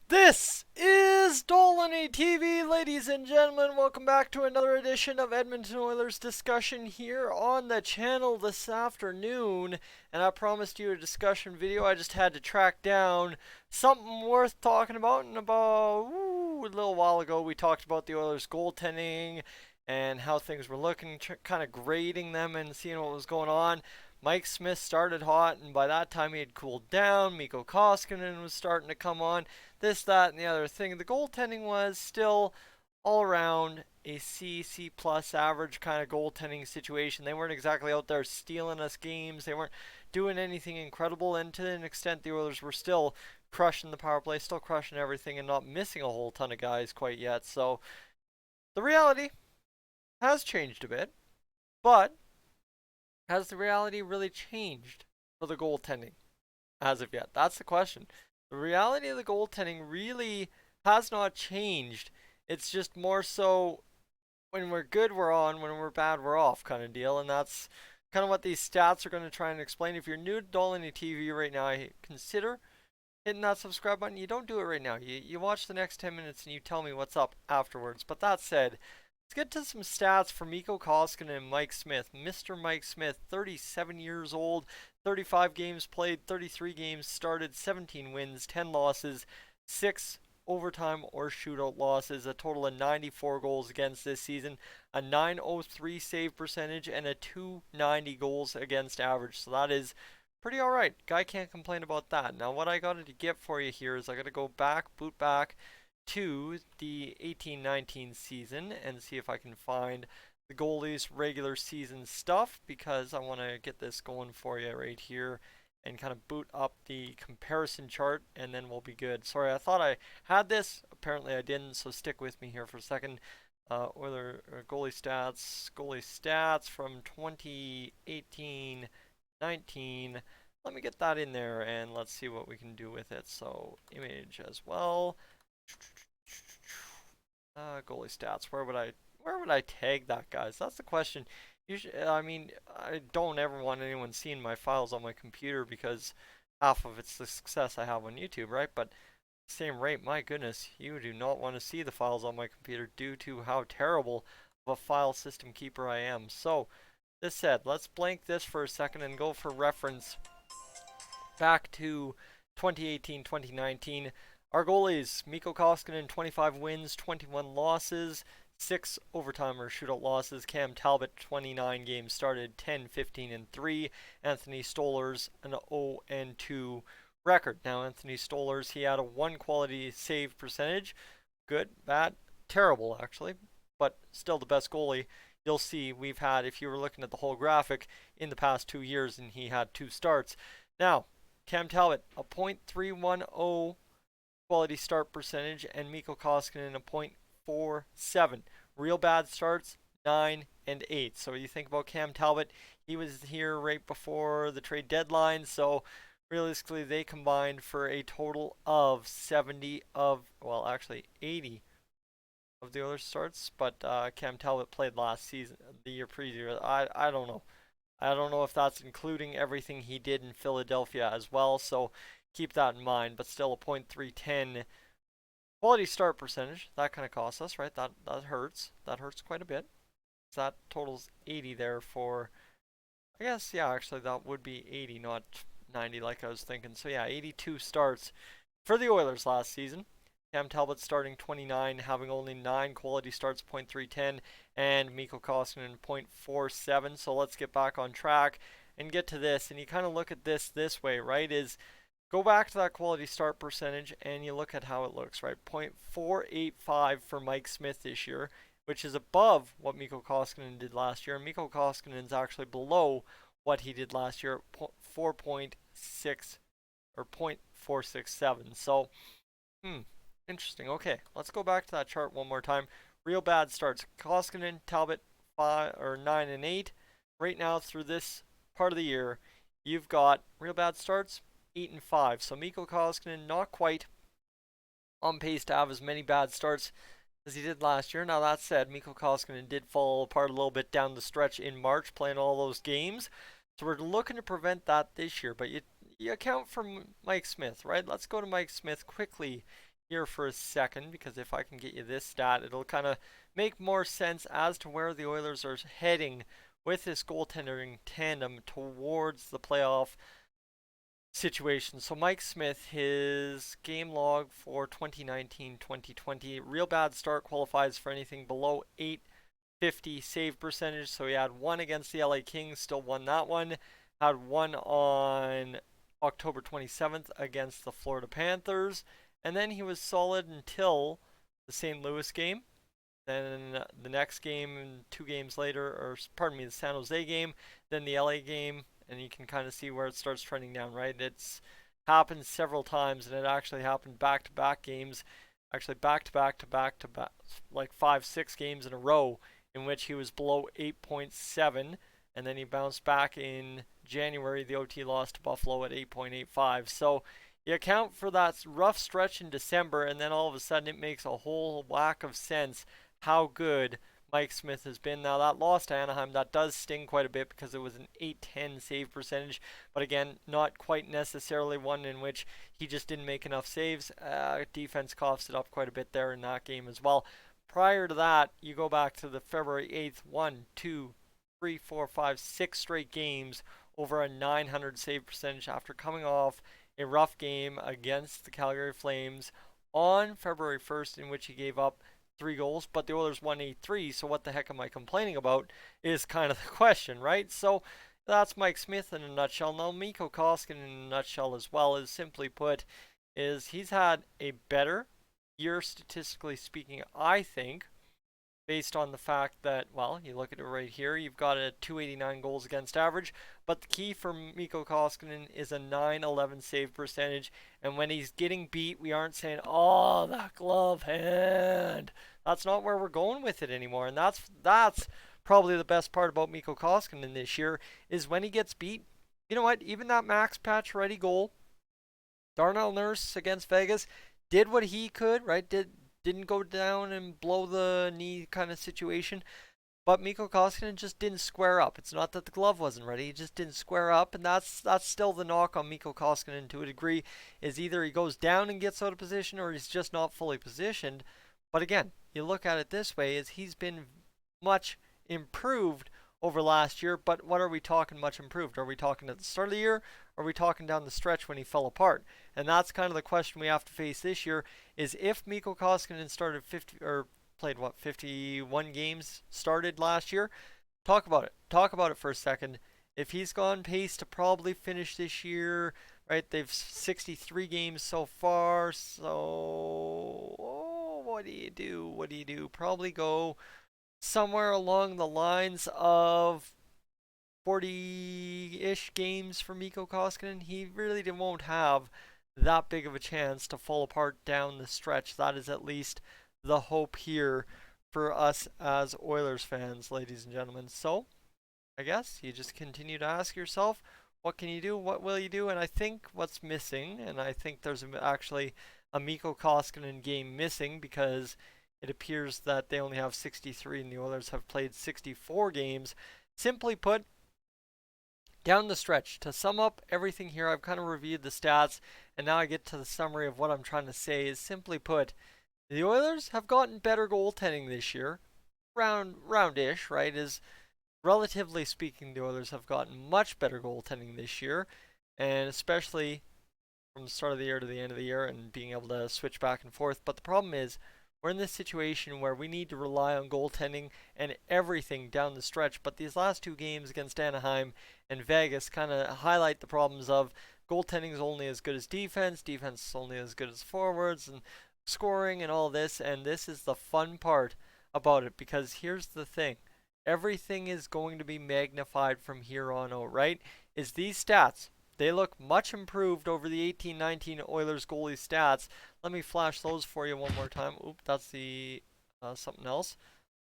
This is Dolynny TV, ladies and gentlemen. Welcome back to another edition of Edmonton Oilers discussion here on the channel this afternoon. And I promised you a discussion video. I just had to track down something worth talking about. And about a little while ago, we talked about the Oilers goaltending and how things were looking, kind of grading them and seeing what was going on. Mike Smith started hot, and by that time he had cooled down. Mikko Koskinen was starting to come on. This, that, and the other thing. The goaltending was still all around a C plus average kind of goaltending situation. They weren't exactly out there stealing us games. They weren't doing anything incredible, and to an extent, the Oilers were still crushing the power play, still crushing everything, and not missing a whole ton of guys quite yet. So the reality has changed a bit, but has the reality really changed for the goaltending as of yet? That's the question. The reality of the goaltending really has not changed. It's just more so when we're good, we're on, when we're bad, we're off kind of deal. And that's kind of what these stats are going to try and explain. If you're new to Dolynny TV right now, consider hitting that subscribe button. You don't do it right now. You watch the next 10 minutes and you tell me what's up afterwards. But that said, let's get to some stats for Mikko Koskinen and Mike Smith. Mr. Mike Smith, 37 years old, 35 games played, 33 games started, 17 wins, 10 losses, 6 overtime or shootout losses, a total of 94 goals against this season, a 903 save percentage, and a 290 goals against average. So that is pretty alright. Guy can't complain about that. Now what I got to get for you here is I got to go back, boot back to the 18-19 season and see if I can find the goalies regular season stuff, because I want to get this going for you right here and kind of boot up the comparison chart, and then we'll be good. Sorry, I thought I had this. Apparently I didn't, so stick with me here for a second. Oiler goalie stats from 2018-19. Let me get that in there and let's see what we can do with it. So image as well. Goalie stats. Where would I tag that, guys? That's the question. Usually, I mean, I don't ever want anyone seeing my files on my computer because half of it's the success I have on YouTube, right? But same rate, my goodness, you do not want to see the files on my computer due to how terrible of a file system keeper I am. So, this said, let's blank this for a second and go for reference back to 2018-2019. Our goalies, Mikko Koskinen, 25 wins, 21 losses, 6 overtime or shootout losses. Cam Talbot, 29 games started, 10, 15, and 3. Anthony Stolarz, an 0-2 record. Now, Anthony Stolarz, he had a 1 quality save percentage. Good, bad, terrible, actually, but still the best goalie you'll see we've had if you were looking at the whole graphic in the past 2 years, and he had 2 starts. Now, Cam Talbot, a .310 quality start percentage, and Mikko Koskinen a .47. Real bad starts, 9 and 8. So you think about Cam Talbot, he was here right before the trade deadline, so realistically they combined for a total of 70 of, well, actually 80 of the other starts, but Cam Talbot played last season, the year previous. I don't know. I don't know if that's including everything he did in Philadelphia as well, so keep that in mind. But still, a .310 quality start percentage, that kind of costs us, right? That hurts. That hurts quite a bit. So that totals 80 there for, I guess, yeah, actually that would be 80, not 90 like I was thinking. So yeah, 82 starts for the Oilers last season. Cam Talbot starting 29, having only 9 quality starts, .310, and Mikko Koskinen, .47. So let's get back on track and get to this. And you kind of look at this way, right? Is go back to that quality start percentage and you look at how it looks, right? .485 for Mike Smith this year, which is above what Mikko Koskinen did last year. Mikko Koskinen's actually below what he did last year, 4.6 or .467. So, interesting. Okay, let's go back to that chart one more time. Real bad starts. Koskinen, Talbot, 9 and 8. Right now, through this part of the year, you've got real bad starts, 8 and 5. So Mikko Koskinen not quite on pace to have as many bad starts as he did last year. Now that said, Mikko Koskinen did fall apart a little bit down the stretch in March, playing all those games. So we're looking to prevent that this year. But you account for Mike Smith, right? Let's go to Mike Smith quickly here for a second, because if I can get you this stat, it'll kind of make more sense as to where the Oilers are heading with this goaltending tandem towards the playoff situation. So Mike Smith, his game log for 2019-2020, real bad start, qualifies for anything below 850 save percentage. So he had one against the LA Kings, still won that one. Had one on October 27th against the Florida Panthers. And then he was solid until the St. Louis game. Then the next game, 2 games later, or pardon me, the San Jose game, then the LA game, and you can kind of see where it starts trending down, right? It's happened several times, and it actually happened back-to-back games, actually back-to-back, like 5, 6 games in a row, in which he was below 8.7, and then he bounced back in January. The OT loss to Buffalo at 8.85. So you account for that rough stretch in December, and then all of a sudden it makes a whole whack of sense how good Mike Smith has been. Now, that loss to Anaheim, that does sting quite a bit because it was an 810 save percentage, but again, not quite necessarily one in which he just didn't make enough saves. Defense coughs it up quite a bit there in that game as well. Prior to that, you go back to the February 8th, 1, 2, 3, 4, 5, 6 straight games over a 900 save percentage after coming off a rough game against the Calgary Flames on February 1st, in which he gave up 3 goals, but the Oilers won 8-3, so what the heck am I complaining about is kind of the question, right? So that's Mike Smith in a nutshell. Now, Mikko Koskinen in a nutshell as well, is simply put, is he's had a better year statistically speaking, I think, based on the fact that, well, you look at it right here, you've got a 289 goals against average, but the key for Mikko Koskinen is a 911 save percentage, and when he's getting beat, we aren't saying, oh, that glove hand. That's not where we're going with it anymore, and that's probably the best part about Mikko Koskinen this year, is when he gets beat, you know what, even that Max Pacioretty goal, Darnell Nurse against Vegas, did what he could, right, didn't go down and blow the knee kind of situation. But Mikko Koskinen just didn't square up. It's not that the glove wasn't ready; he just didn't square up, and that's still the knock on Mikko Koskinen to a degree. Is either he goes down and gets out of position, or he's just not fully positioned. But again, you look at it this way: is he's been much improved over last year. But what are we talking much improved? Are we talking at the start of the year? Or are we talking down the stretch when he fell apart? And that's kind of the question we have to face this year: is if Mikko Koskinen started 50 or played 51 games started last year. Talk about it. Talk about it for a second. If he's gone pace to probably finish this year, right? They've 63 games so far. So, what do you do? What do you do? Probably go somewhere along the lines of 40-ish games for Mikko Koskinen. He really won't have that big of a chance to fall apart down the stretch. That is at least the hope here for us as Oilers fans, ladies and gentlemen. So, I guess you just continue to ask yourself, what can you do? What will you do? And I think what's missing, and I think there's actually a Mikko Koskinen game missing, because it appears that they only have 63 and the Oilers have played 64 games. Simply put, down the stretch, to sum up everything here, I've kind of reviewed the stats, and now I get to the summary of what I'm trying to say. Is simply put, the Oilers have gotten better goaltending this year, roundish, right? Is relatively speaking, the Oilers have gotten much better goaltending this year, and especially from the start of the year to the end of the year, and being able to switch back and forth. But the problem is, we're in this situation where we need to rely on goaltending and everything down the stretch. But these last 2 games against Anaheim and Vegas kind of highlight the problems of goaltending is only as good as defense is only as good as forwards, and scoring and all this. And this is the fun part about it, because here's the thing. Everything is going to be magnified from here on out, right? Is these stats, they look much improved over the 18-19 Oilers goalie stats. Let me flash those for you one more time. Oop, that's the something else.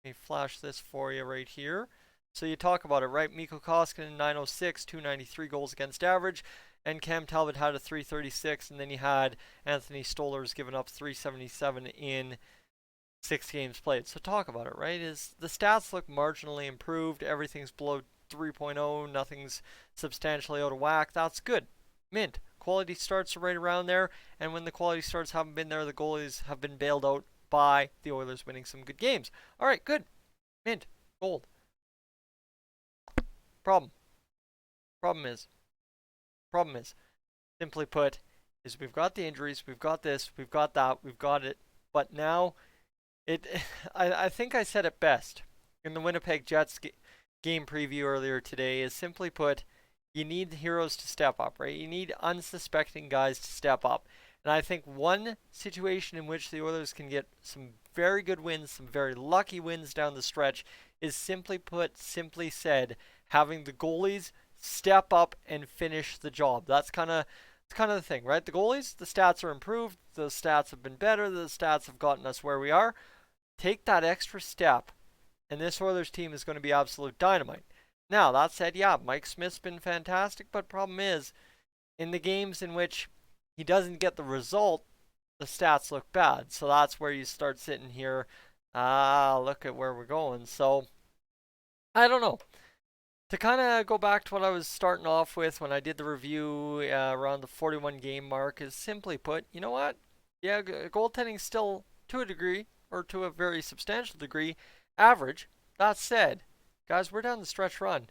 Let me flash this for you right here. So you talk about it, right? Mikko Koskinen, 906, 293 goals against average. And Cam Talbot had a 336. And then you had Anthony Stolarz giving up 377 in 6 games played. So talk about it, right? Is the stats look marginally improved. Everything's below 3.0. Nothing's substantially out of whack. That's good. Mint. quality starts are right around there, and when the quality starts haven't been there, the goalies have been bailed out by the Oilers winning some good games. All right, good. Mint. Gold. Problem. Problem is. Problem is. Simply put, is we've got the injuries, we've got this, we've got that, we've got it, but now it. I think I said it best in the Winnipeg Jets game preview earlier today. Is simply put, you need the heroes to step up, right? You need unsuspecting guys to step up. And I think one situation in which the Oilers can get some very good wins, some very lucky wins down the stretch, is simply put, simply said, having the goalies step up and finish the job. That's kind of the thing, right? The goalies, the stats are improved, the stats have been better, the stats have gotten us where we are. Take that extra step, and this Oilers team is going to be absolute dynamite. Now, that said, yeah, Mike Smith's been fantastic, but problem is, in the games in which he doesn't get the result, the stats look bad. So that's where you start sitting here, look at where we're going. So, I don't know. To kind of go back to what I was starting off with when I did the review around the 41 game mark, is simply put, you know what? Yeah, goaltending still, to a degree, or to a very substantial degree, average. That said, guys, we're down the stretch run.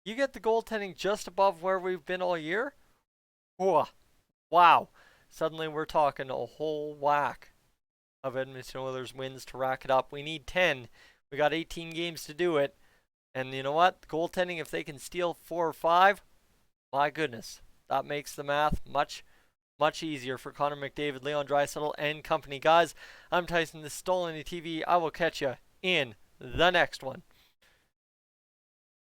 You get the goaltending just above where we've been all year? Whoa. Wow. Suddenly we're talking a whole whack of Edmonton Oilers wins to rack it up. We need 10. We got 18 games to do it. And you know what? Goaltending, if they can steal 4 or 5, my goodness. That makes the math much, much easier for Connor McDavid, Leon Draisaitl, and company. Guys, I'm Tyson. This is Dolynny TV. I will catch you in the next one.